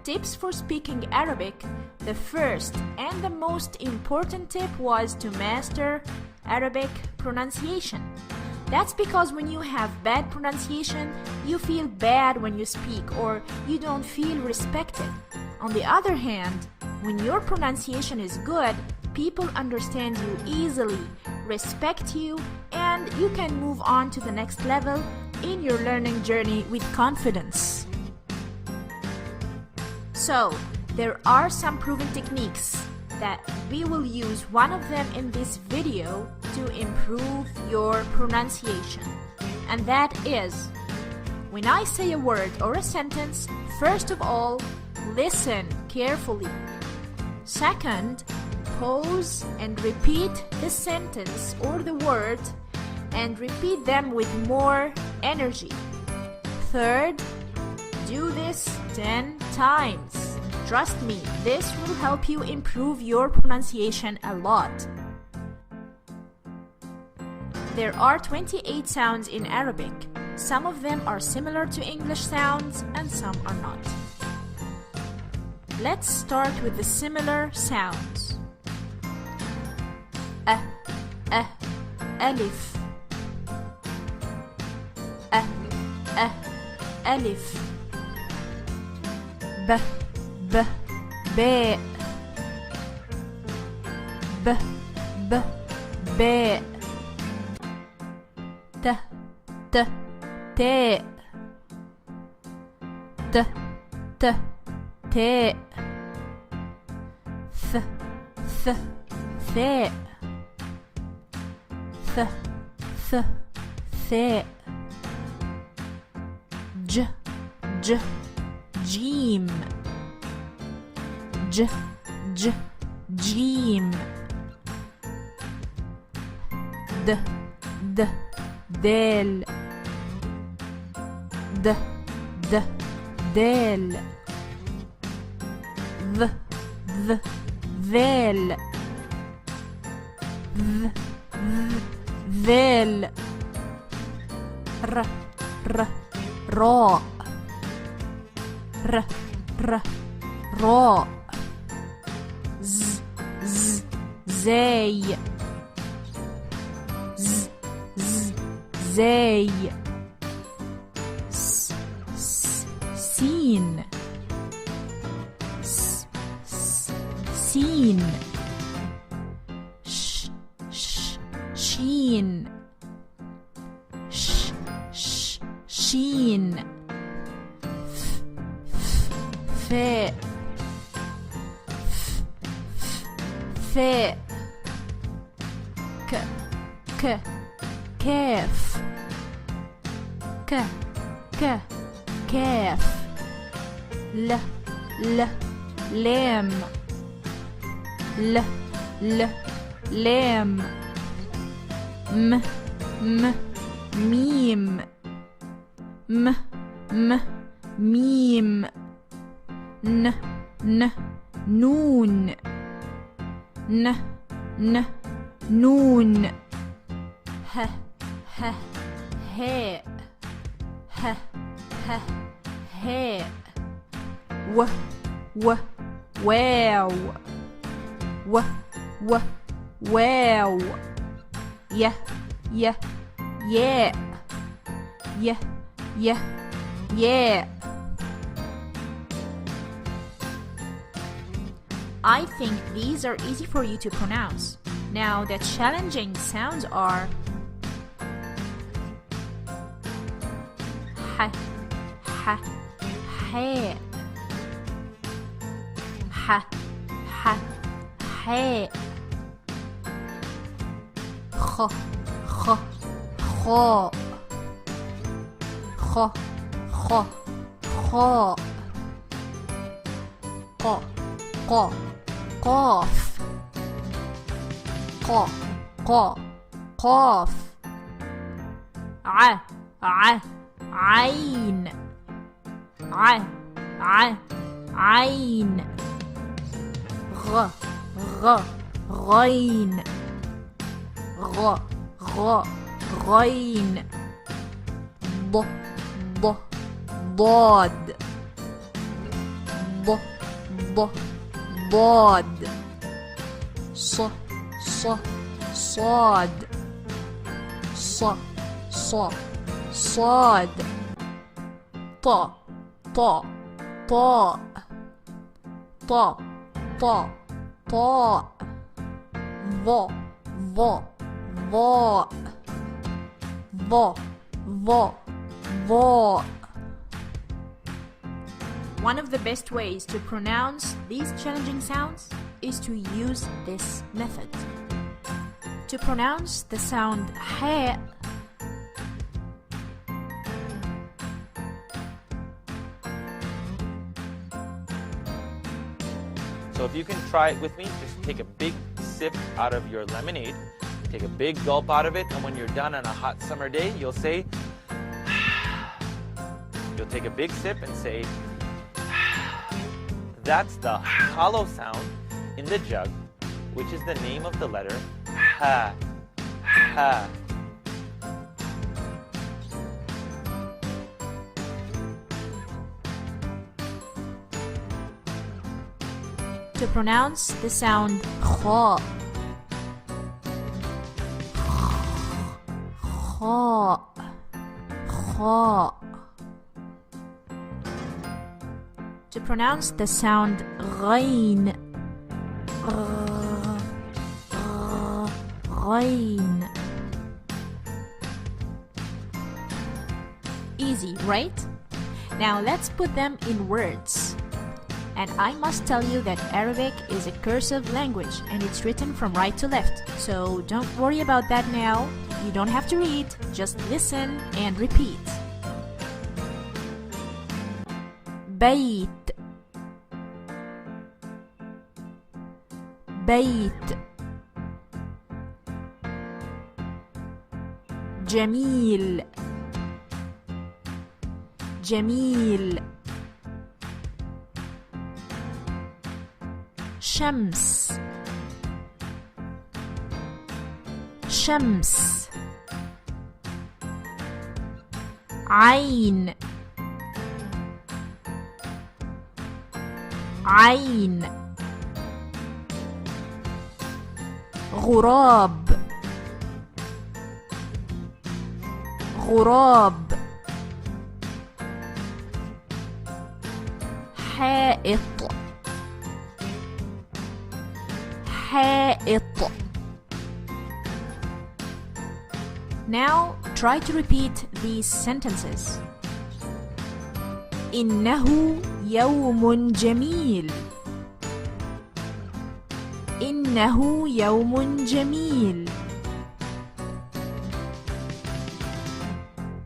tips for speaking Arabic, the first and the most important tip was to master Arabic pronunciation. That's because when you have bad pronunciation, you feel bad when you speak or you don't feel respected. On the other hand, when your pronunciation is good, people understand you easily, respect you, and you can move on to the next level in your learning journey with confidence. So, there are some proven techniques that we will use one of them in this video to improve your pronunciation. And that is, when I say a word or a sentence, first of all, listen carefully. Second, pause and repeat the sentence or the word and repeat them with more energy. Third, do this 10 times. Trust me, this will help you improve your pronunciation a lot. There are 28 sounds in Arabic. Some of them are similar to English sounds and some are not. Let's start with the similar sounds. Alif. Alif. B, ba. B, ba. T, ta. T, th, j, jim, jim, del, del, vel, vel, ra, zay, zay, sin, sin, sheen, sheen, fe, kaf, kaf, lam, lam, mim, mim, noon, noon, he, wow, wow, yeah, I think these are easy for you to pronounce. Now the challenging sounds are he, kho, qaf, qaf, ayn, ayn, ghayn, غين, ضاد, ض ض ضاد ص ص صاد ص ص صاد ط ط طاء ط ط طاء ظ ظ ظاء ظ ظ ظاء. One of the best ways to pronounce these challenging sounds is to use this method. To pronounce the sound ح, so if you can try it with me, just take a big sip out of your lemonade, take a big gulp out of it, and when you're done on a hot summer day, you'll say, you'll take a big sip and say, that's the hollow sound in the jug, which is the name of the letter ha, ha. to pronounce the sound kha, kha, kha. To pronounce the sound ghain, ghain. Easy, right? Now let's put them in words. And I must tell you that Arabic is a cursive language and it's written from right to left. So don't worry about that now. You don't have to read, just listen and repeat. بيت بيت جميل جميل شمس شمس عين عين غراب غراب حائط حائط. Now try to repeat these sentences. إنه يوم جميل إنه يوم جميل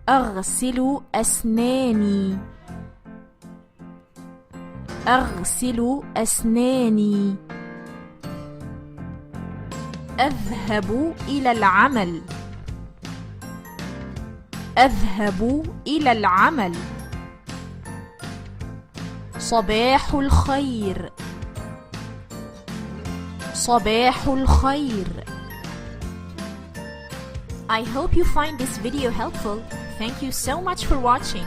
أغسل أسناني أغسل أسناني أذهب إلى العمل أذهب إلى العمل صباح الخير صباح الخير. I hope you find this video helpful. Thank you so much for watching.